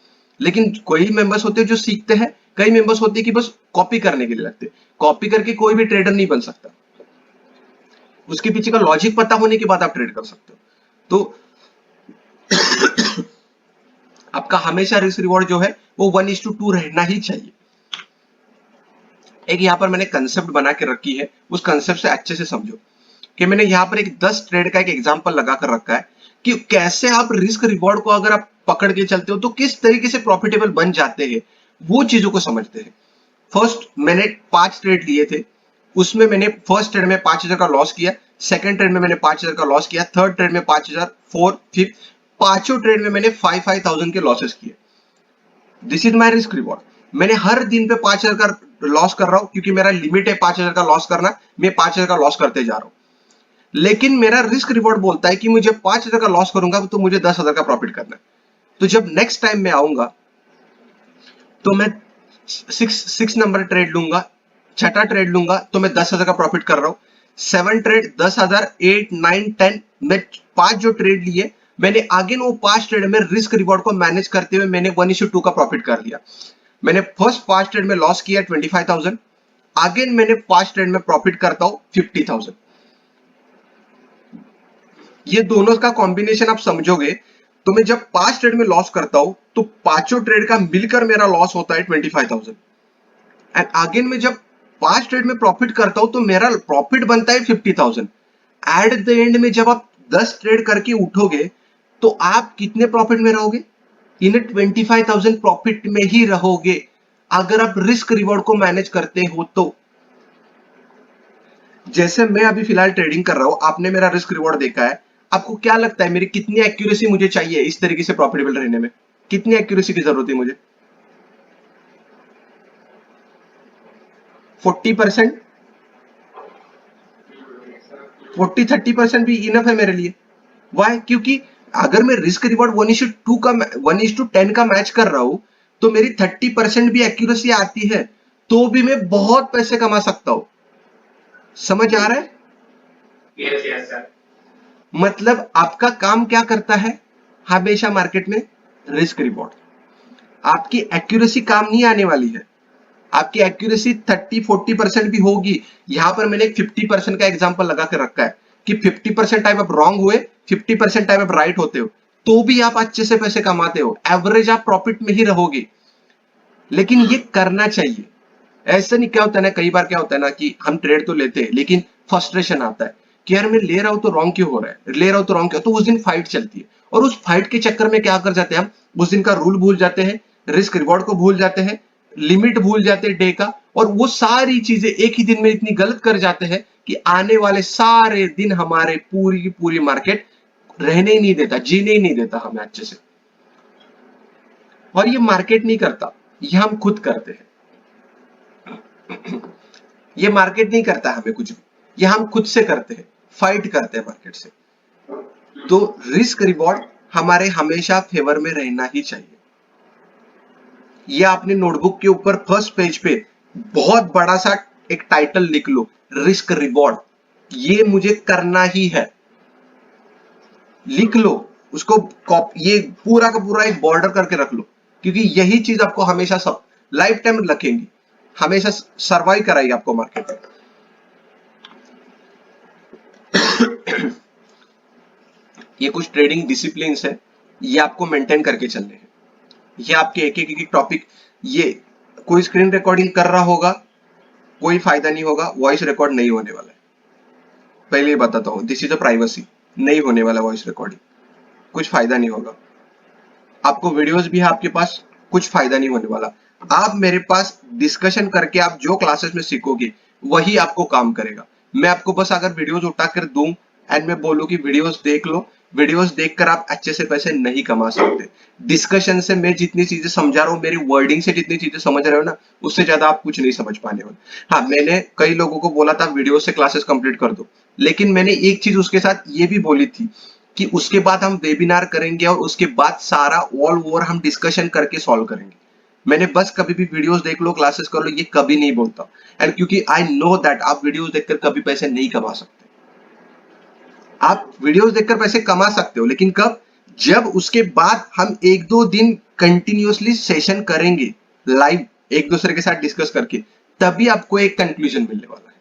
लेकिन कोई मेंबर्स होते हैं जो सीखते हैं, कई मेंबर्स होते हैं कि बस कॉपी करने के लिए लगते हैं। कॉपी करके कोई भी ट्रेडर नहीं बन सकता, उसके पीछे का लॉजिक पता होने के बाद आप ट्रेड कर सकते हो। तो आपका हमेशा रिस्क रिवॉर्ड जो है वो 1:2 रहना ही चाहिए। एक यहाँ पर मैंने कंसेप्ट बना के रखी है, उस कंसेप्ट से अच्छे से समझो कि मैंने यहाँ पर एक 10 ट्रेड का एक एग्जांपल लगा कर रखा है कि कैसे आप रिस्क रिवॉर्ड को अगर आप पकड़ के चलते हो तो किस तरीके से प्रॉफिटेबल बन जाते हैं, वो चीजों को समझते हैं। फर्स्ट मैंने 5 ट्रेड लिए थे, उसमें मैंने फर्स्ट ट्रेड में 5,000 का लॉस किया, सेकंड ट्रेड में मैंने 5,000 का लॉस किया, थर्ड ट्रेड में 5,000, फोर्थ फिफ्थ, पांचों ट्रेड में मैंने 5,000 के लॉसेस किए। This is my risk reward. मैंने हर दिन पे 5,000 का लॉस कर रहा हूं क्योंकि मेरा लिमिट है 5,000 का लॉस करना, मैं 5,000 का लॉस करते जा रहा हूं। लेकिन मेरा रिस्क रिवॉर्ड बोलता है कि मुझे 5,000 का लॉस करूंगा तो मुझे 10,000 का प्रॉफिट करना है। तो जब नेक्स्ट टाइम मैं आऊंगा तो मैं सिक्स नंबर ट्रेड लूंगा, छठा ट्रेड लूंगा तो मैं 10,000 का प्रॉफिट कर रहा हूं। 7 ट्रेड 10,000, 8 9 10, मैं 5 जो ट्रेड लिए मैंने आगे वो 5 ट्रेड में रिस्क रिवॉर्ड को मैनेज करते हुए मैंने 1:2 का प्रॉफिट कर लिया। मैंने फर्स्ट 5 ट्रेड में लॉस किया 25,000, आगे मैंने 5 ट्रेड में प्रॉफिट करता हूं 50,000। ये दोनों का कॉम्बिनेशन आप समझोगे तो मैं जब 5 ट्रेड में लॉस करता हूं तो पांचों ट्रेड का मिलकर मेरा लॉस होता है 25,000। एंड अगेन मैं जब 5 ट्रेड में प्रॉफिट करता हूं तो मेरा प्रॉफिट बनता है 50,000। एट द एंड में जब आप 10 ट्रेड करके उठोगे तो आप कितने प्रॉफिट में रहोगे? इन 25,000 प्रॉफिट में ही रहोगे अगर आप रिस्क रिवॉर्ड को मैनेज करते हो तो। जैसे मैं अभी फिलहाल ट्रेडिंग कर रहा हूं, आपने मेरा रिस्क रिवॉर्ड देखा है, आपको क्या लगता है मेरी कितनी एक्यूरेसी मुझे चाहिए इस तरीके से प्रॉफिटेबल रहने में? कितनी एक्यूरेसी की जरूरत है मुझे? 40%, 40-30% भी इनफ है मेरे लिए। वाई? क्योंकि अगर मैं रिस्क रिवॉर्ड 1:2 का 1:10 का मैच कर रहा हूं तो मेरी 30% भी एक्यूरेसी आती है तो भी मैं बहुत पैसे कमा सकता हूं। समझ आ रहा है? Yes yes sir. मतलब आपका काम क्या करता है हमेशा मार्केट में? Risk reward. आपकी एक्यूरेसी काम नहीं आने वाली है, आपकी एक्यूरेसी 30-40% भी होगी। यहां पर मैंने एक 50% का एग्जांपल लगा के रखा है कि 50% टाइम आप रॉन्ग हुए, 50% टाइम आप राइट होते हो। तो भी आप अच्छे से पैसे कमाते हो, एवरेज आप प्रॉफिट में ही रहोगे। लेकिन ये करना चाहिए। ऐसा नहीं, क्या होता है ना, कई बार क्या होता है ना कि हम ट्रेड तो लेते हैं लेकिन फ्रस्ट्रेशन आता है कि यार मैं ले रहा हूं तो रॉन्ग क्यों हो रहा है, ले रहा हूं तो रॉन्ग क्यों, तो उस दिन फाइट चलती है और उस फाइट के चक्कर में क्या कर जाते हैं हम, उस दिन का रूल भूल जाते हैं, रिस्क रिवॉर्ड को भूल जाते हैं, लिमिट भूल जाते हैं डे का, और वो सारी चीजें एक ही दिन में इतनी गलत कर जाते हैं कि आने वाले सारे दिन हमारे पूरी की पूरी मार्केट रहने ही नहीं देता, जीने ही नहीं देता हमें अच्छे से। और ये मार्केट नहीं करता, ये हम खुद करते हैं। ये मार्केट नहीं करता हमें कुछ भी, ये हम खुद से करते हैं, फाइट करते हैं मार्केट से। तो रिस्क रिवॉर्ड हमारे हमेशा फेवर में रहना ही चाहिए। ये आपने नोटबुक के ऊपर फर्स्ट पेज पे बहुत बड़ा सा एक टाइटल लिख लो, रिस्क रिवॉर्ड। ये मुझे करना ही है, लिख लो उसको, ये पूरा का पूरा एक बॉर्डर करके रख लो, क्योंकि यही चीज आपको हमेशा सब लाइफ टाइम रखेंगी, हमेशा सरवाइव कराएगी आपको मार्केट में। ये कुछ ट्रेडिंग डिसिप्लिन है, ये आपको मेंटेन करके चलने हैं। ये आपके एक एक टॉपिक, ये कोई स्क्रीन रिकॉर्डिंग कर रहा होगा कोई फायदा नहीं होगा, वॉइस रिकॉर्ड नहीं होने वाला है, पहले ही बताता हूं, दिस इज अ प्राइवेसी, नहीं होने वाला वॉइस रिकॉर्डिंग, कुछ फायदा नहीं होगा। आपको वीडियोस भी है आपके पास, कुछ फायदा नहीं होने वाला। आप मेरे पास डिस्कशन करके आप जो क्लासेस में सीखोगे वही आपको काम करेगा। मैं आपको बस अगर वीडियोस उठाकर दूं एंड मैं बोलूं कि वीडियोस देख लो, वीडियोस देखकर आप अच्छे से पैसे नहीं कमा सकते। डिस्कशन से मैं जितनी चीजें समझा रहा हूं, मेरी वर्डिंग से जितनी चीजें समझ रहे हो ना, उससे ज्यादा आप कुछ नहीं समझ पाने वाले। हाँ, मैंने कई लोगों को बोला था वीडियो से क्लासेस कंप्लीट कर दो, लेकिन मैंने एक चीज उसके साथ ये भी बोली थी कि उसके बाद हम वेबिनार करेंगे और उसके बाद सारा ऑल ओवर हम डिस्कशन करके सॉल्व करेंगे। मैंने बस कभी भी वीडियोस देख लो, क्लासेस कर लो, ये कभी नहीं बोलता। एंड क्योंकि आई नो दैट आप वीडियोस देखकर कभी पैसे नहीं कमा सकते। आप वीडियोस देखकर पैसे कमा सकते हो, लेकिन कब, जब उसके बाद हम एक दो दिन कंटिन्यूअसली सेशन करेंगे लाइव, एक दूसरे के साथ डिस्कस करके, तभी आपको एक कंक्लूजन मिलने वाला है।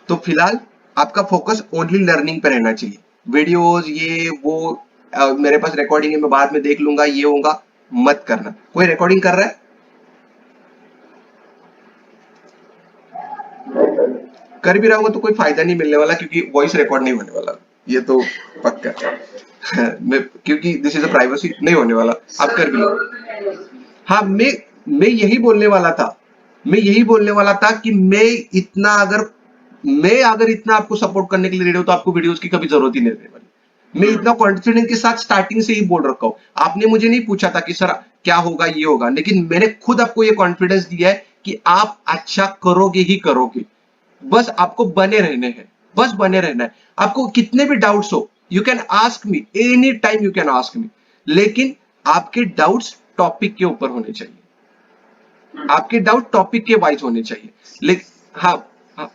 तो फिलहाल आपका फोकस ओनली लर्निंग पे रहना चाहिए। वीडियोस ये वो मेरे पास रिकॉर्डिंग है, मैं बाद में देख लूंगा, ये होगा, मत करना। कोई रिकॉर्डिंग कर रहा है? कर भी रहा होगा तो कोई फायदा नहीं मिलने वाला, क्योंकि वॉइस रिकॉर्ड नहीं होने वाला, ये तो पक्का मैं, क्योंकि दिस इज अ प्राइवेसी, नहीं होने वाला। आप कर भी लो। हाँ, मैं यही बोलने वाला था, मैं यही बोलने वाला था कि मैं अगर इतना आपको सपोर्ट करने के लिए रेडी हूं तो आपको वीडियोस की कभी जरूरत ही नहीं रहने वाली। मैं इतना कॉन्फिडेंस के साथ स्टार्टिंग से ही बोल रखा हूं। आपने मुझे नहीं पूछा था कि सर क्या होगा, ये होगा, लेकिन मैंने खुद आपको ये कॉन्फिडेंस दिया है कि आप अच्छा करोगे ही करोगे। बस आपको बने रहने हैं, बस बने रहना है। आपको कितने भी डाउट्स हो, you can ask me any time, you can ask me, लेकिन आपके डाउट्स टॉपिक के ऊपर होने चाहिए, आपके डाउट टॉपिक के वाइज होने चाहिए। लेकिन हाँ, हाँ,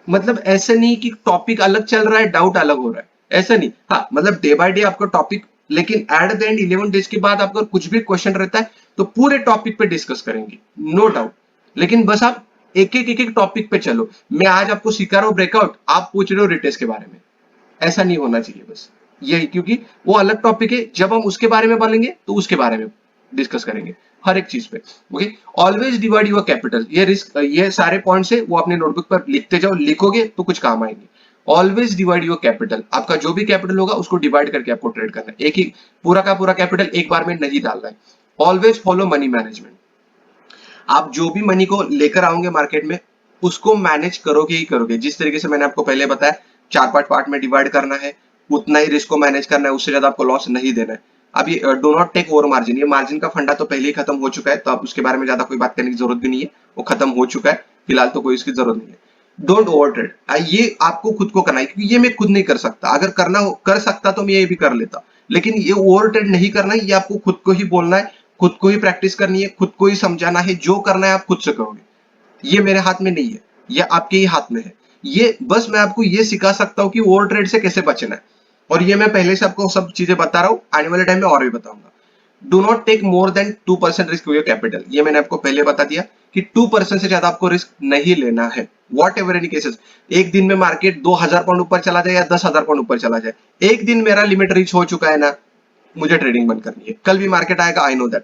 मतलब ऐसा नहीं कि टॉपिक अलग चल रहा है डाउट अलग हो रहा है, ऐसा नहीं। हाँ, मतलब डे बाय डे आपका टॉपिक, लेकिन एट द एंड 11 डेज के बाद आपका कुछ भी क्वेश्चन रहता है तो पूरे टॉपिक पे डिस्कस करेंगे, नो डाउट। लेकिन बस आप एक एक टॉपिक पे चलो। मैं आज आपको सिखा रहा हूं ब्रेकआउट, आप पूछ रहे हो रिटेस्ट के बारे में, ऐसा नहीं होना चाहिए। बस यही, क्योंकि वो अलग टॉपिक है, जब हम उसके बारे में बोलेंगे तो उसके बारे में डिस्कस करेंगे हर एक चीज पे। Okay, always divide your capital, ये रिस्क, ये सारे पॉइंट्स है वो अपने नोटबुक पर लिखते जाओ, लिखोगे तो कुछ काम आएंगे। ऑलवेज डिवाइड योर कैपिटल, आपका जो भी कैपिटल होगा उसको डिवाइड करके आपको ट्रेड करना है, एक ही पूरा का पूरा कैपिटल एक बार में नहीं डालना है। ऑलवेज फॉलो मनी मैनेजमेंट, आप जो भी मनी को लेकर आओगे मार्केट में उसको मैनेज करोगे ही करोगे, जिस तरीके से मैंने आपको पहले बताया, 4-5 पार्ट में डिवाइड करना है, उतना ही रिस्क को मैनेज करना है, उससे ज्यादा आपको लॉस नहीं देना है। अब ये do not take over margin, ये मार्जिन का फंडा तो पहले ही खत्म हो चुका है, तो आप उसके बारे में ज्यादा कोई बात करने की जरूरत भी नहीं है, वो खत्म हो चुका है, फिलहाल तो कोई इसकी जरूरत नहीं है। डोंट ओवर ट्रेड, ये आपको खुद को करना है, क्योंकि ये मैं खुद नहीं कर सकता। अगर करना हो, कर सकता तो मैं ये भी कर लेता, लेकिन ये ओवर ट्रेड नहीं करना है, ये आपको खुद को ही बोलना है, खुद को ही प्रैक्टिस करनी है, खुद को ही समझाना है, जो करना है आप खुद से करोगे। ये मेरे हाथ में नहीं है, ये आपके ही हाथ में है। ये बस मैं आपको ये सिखा सकता हूँ कि ओवर ट्रेड से कैसे बचना है, और ये मैं पहले से आपको सब चीजें बता रहा हूँ, आने वाले टाइम में और भी बताऊंगा। Do not take more than 2% risk your capital. ये मैंने आपको पहले बता दिया कि 2% से ज्यादा आपको रिस्क नहीं लेना है। वॉट एवर एनी केसेस, एक दिन में मार्केट 2000 पॉइंट ऊपर चला जाए या 10,000 पॉइंट ऊपर चला जाए, एक दिन मेरा लिमिट रीच हो चुका है ना, मुझे ट्रेडिंग बंद करनी है। कल भी मार्केट आएगा, आई नो दैट।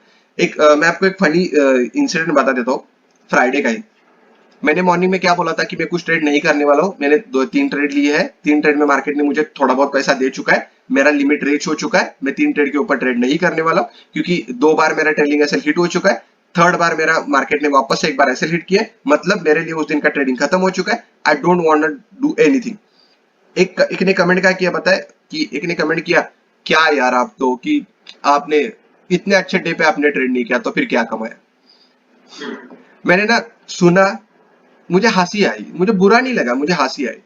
मैं आपको एक फनी इंसिडेंट बता देता हूँ, फ्राइडे का ही। मैंने मॉर्निंग में क्या बोला था कि मैं कुछ ट्रेड नहीं करने वाला हूँ। मैंने 2-3 ट्रेड लिए हैं, 3 ट्रेड में मार्केट ने मुझे थोड़ा बहुत पैसा दे चुका है, मेरा लिमिट रीच हो चुका है। मैं 3 ट्रेड के ऊपर ट्रेड नहीं करने वाला हूँ, क्योंकि 2 बार मेरा ट्रेलिंग एसएल हिट हो चुका है, थर्ड बार मेरा मार्केट ने वापस से एक बार एसएल हिट किया है, मतलब मेरे लिए उस दिन का ट्रेडिंग खत्म हो चुका है। I don't want to do anything. एक ने कमेंट क्या किया बताए, कि एक ने कमेंट किया, क्या यार आप तो, कि आपने इतने अच्छे डे पे आपने ट्रेड नहीं किया तो फिर क्या कमाया। मैंने ना सुना, मुझे हंसी आई, मुझे बुरा नहीं लगा, मुझे हंसी आई।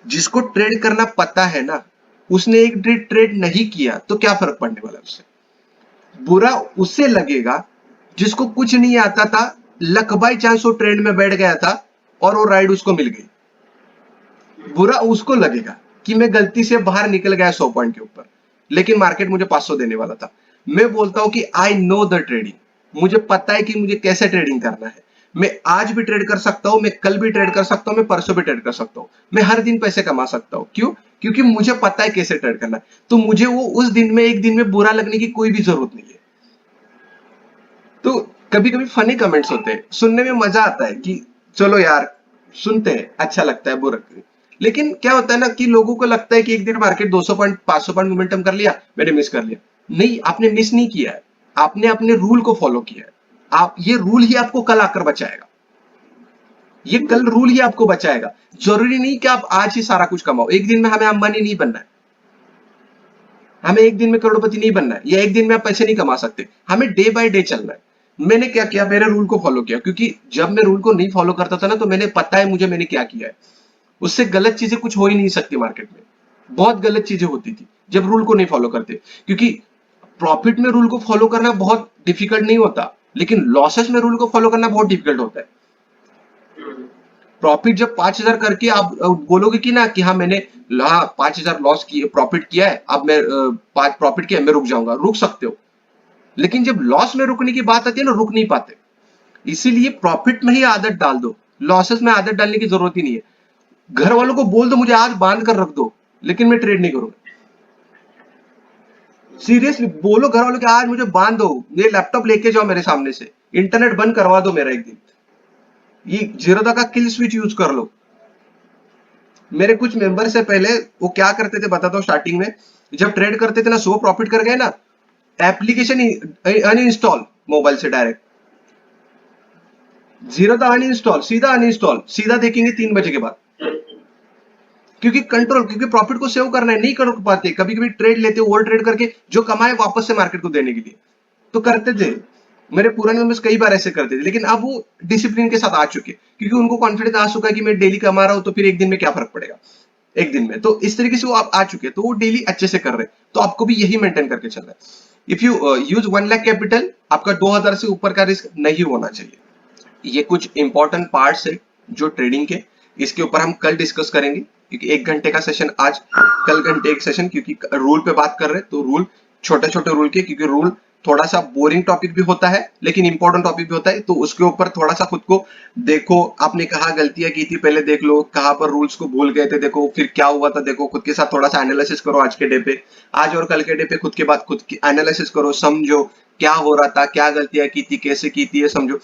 जिसको ट्रेड करना पता है ना, उसने एक ट्रेड नहीं किया तो क्या फर्क पड़ने वाला उससे। बुरा उससे लगेगा जिसको कुछ नहीं आता था, लक बाई चांस वो ट्रेड में बैठ गया था और वो राइड उसको मिल गई। बुरा उसको लगेगा कि मैं गलती से बाहर निकल गया 100 पॉइंट के ऊपर, लेकिन मार्केट मुझे 500 देने वाला था। मैं बोलता हूं कि आई नो द ट्रेडिंग, मुझे पता है कि मुझे कैसे ट्रेडिंग करना है। मैं आज भी ट्रेड कर सकता हूं, मैं कल भी ट्रेड कर सकता हूं, मैं परसों भी ट्रेड कर सकता हूं, मैं हर दिन पैसे कमा सकता हूं। क्यों? क्योंकि मुझे पता है कैसे ट्रेड करना है। तो मुझे वो उस दिन में, एक दिन में बुरा लगने की कोई भी जरूरत नहीं है। तो कभी कभी फनी कमेंट्स होते हैं, सुनने में मजा आता है कि चलो यार सुनते हैं, अच्छा लगता है बुरा। लेकिन क्या होता है ना कि लोगों को लगता है कि एक दिन मार्केट 200 पॉइंट 500 पॉइंट मोमेंटम कर लिया, मैंने मिस कर लिया। नहीं, आपने मिस नहीं किया है, आपने अपने रूल को फॉलो किया है। आप, ये रूल ही आपको कल आकर बचाएगा, ये कल रूल ही आपको बचाएगा। जरूरी नहीं कि आप आज ही सारा कुछ कमाओ। एक दिन में हमें अंबानी नहीं बनना है, हमें एक दिन में करोड़पति नहीं बनना है, या एक दिन में आप पैसे नहीं कमा सकते। हमें डे बाय डे चलना है। मैंने क्या किया, मेरे रूल को फॉलो किया, क्योंकि जब मैं रूल को नहीं फॉलो करता था ना, तो मैंने पता है मुझे मैंने क्या किया है। उससे गलत चीजें कुछ हो ही नहीं सकती मार्केट में, बहुत गलत चीजें होती थी जब रूल को नहीं फॉलो करते। क्योंकि प्रॉफिट में रूल को फॉलो करना बहुत डिफिकल्ट नहीं होता, लेकिन लॉसेस में रूल को फॉलो करना बहुत डिफिकल्ट होता है। प्रॉफिट जब 5,000 करके आप बोलोगे कि ना कि हाँ मैंने 5,000 लॉस किया, प्रॉफिट किया है, अब मैं 5 प्रॉफिट किया, मैं रुक जाऊंगा, रुक सकते हो। लेकिन जब लॉस में रुकने की बात आती है ना, रुक नहीं पाते। इसीलिए प्रॉफिट में ही आदत डाल दो, लॉसेस में आदत डालने की जरूरत ही नहीं है। घर वालों को बोल दो मुझे आज बांध कर रख दो, लेकिन मैं ट्रेड नहीं करूंगा। सीरियसली बोलो घर वालों के, आज मुझे बांध दो, ये लैपटॉप लेके जाओ मेरे सामने से, इंटरनेट बंद करवा दो मेरा एक दिन, ये जीरोधा का किल स्विच यूज कर लो। मेरे कुछ मेंबर से पहले वो क्या करते थे बताता हूँ। स्टार्टिंग में जब ट्रेड करते थे ना, सो प्रॉफिट कर गए ना, एप्लीकेशन अनइंस्टॉल मोबाइल से डायरेक्ट, जीरोधा अनइंस्टॉल, सीधा अनइंस्टॉल, सीधा देखेंगे 3 बजे के बाद। क्योंकि कंट्रोल, क्योंकि प्रॉफिट को सेव करना है, नहीं कर पाते। कभी कभी ट्रेड लेते, ओवर ट्रेड करके जो कमाए वापस से मार्केट को देने के लिए तो करते थे। मेरे पुराने मेंबर्स कई बार ऐसे करते थे, लेकिन अब वो डिसिप्लिन के साथ आ चुके, क्योंकि उनको कॉन्फिडेंस आ चुका है कि मैं डेली कमा रहा हूं, तो फिर एक दिन में क्या फर्क पड़ेगा, एक दिन में। तो इस तरीके से वो आप आ चुके, तो वो डेली अच्छे से कर रहे हैं। तो आपको भी यही मेंटेन करके चलना है। If you use 1 lakh capital, आपका 2,000 से ऊपर का रिस्क नहीं होना चाहिए। ये कुछ इंपॉर्टेंट पार्ट्स है जो ट्रेडिंग के, इसके ऊपर हम कल डिस्कस करेंगे, क्योंकि 1 घंटे का सेशन आज, कल घंटे एक सेशन, क्योंकि रूल पे बात कर रहे हैं। तो रूल छोटे छोटे रूल के, क्योंकि रूल थोड़ा सा बोरिंग टॉपिक भी होता है लेकिन इंपॉर्टेंट टॉपिक भी होता है, तो उसके ऊपर थोड़ा सा खुद को देखो। आपने कहा गलतियां की थी, पहले देख लो कहां पर रूल्स को भूल गए थे, देखो फिर क्या हुआ था, देखो खुद के साथ थोड़ा सा एनालिसिस करो। आज के डे पे, आज और कल के डे पे खुद के बाद खुद की एनालिसिस करो, समझो क्या हो रहा था, क्या गलतियां की थी, कैसे की थी, ये समझो।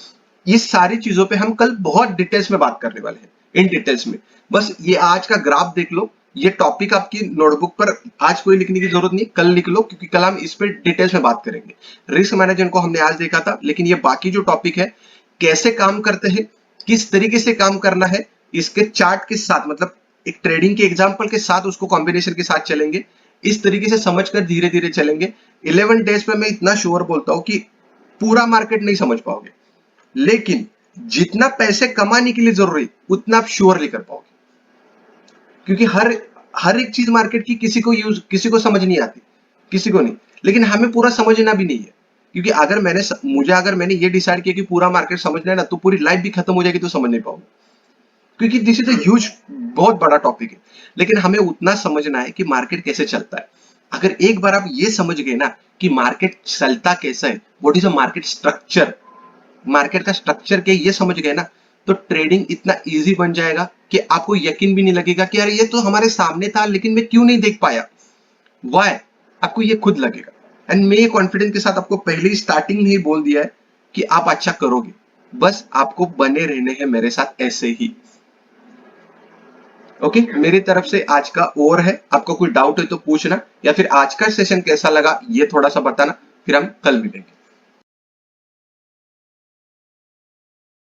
ये सारी चीजों पे हम कल बहुत डिटेल्स में बात करने वाले हैं, इन डिटेल्स में। बस ये आज का ग्राफ देख लो, ये टॉपिक आपकी नोटबुक पर आज कोई लिखने की जरूरत नहीं, कल लिख लो, क्योंकि कल हम इस पे डिटेल्स में बात करेंगे। रिस्क मैनेजमेंट को हमने आज देखा था, लेकिन ये बाकी जो टॉपिक है, कैसे काम करते हैं, किस तरीके से काम करना है, इसके चार्ट के साथ, मतलब एक ट्रेडिंग के एग्जाम्पल के साथ, उसको कॉम्बिनेशन के साथ चलेंगे। इस तरीके से समझकर धीरे धीरे चलेंगे। 11 डेज पे मैं इतना श्योर बोलता हूं कि पूरा मार्केट नहीं समझ पाओगे, लेकिन जितना पैसे कमाने के लिए जरूरी उतना आप श्योरली कर पाओगे। क्योंकि हर एक चीज मार्केट की किसी को समझ नहीं आती, किसी को नहीं, लेकिन हमें पूरा समझना भी नहीं है। क्योंकि अगर मैंने ये डिसाइड किया कि पूरा मार्केट समझना है ना, तो पूरी लाइफ भी खत्म हो जाएगी तो समझ नहीं पाऊंगा। क्योंकि दिस इज अ ह्यूज, बहुत बड़ा टॉपिक है। लेकिन हमें उतना समझना है कि मार्केट कैसे चलता है। अगर एक बार आप ये समझ गए ना कि मार्केट चलता कैसा है, what is a market structure, market का स्ट्रक्चर के ये समझ गए ना, तो ट्रेडिंग इतना इजी बन जाएगा कि आपको यकीन भी नहीं लगेगा कि यार ये तो हमारे सामने था लेकिन मैं क्यों नहीं देख पाया, वाई, आपको ये खुद लगेगा। एंड मैं ये कॉन्फिडेंस के साथ आपको पहले ही स्टार्टिंग में ही बोल दिया है कि आप अच्छा करोगे, बस आपको बने रहने हैं मेरे साथ ऐसे ही। ओके, मेरी तरफ से आज का ओवर है, आपको कोई डाउट है तो पूछना, या फिर आज का सेशन कैसा लगा ये थोड़ा सा बताना, फिर हम कल मिलेंगे।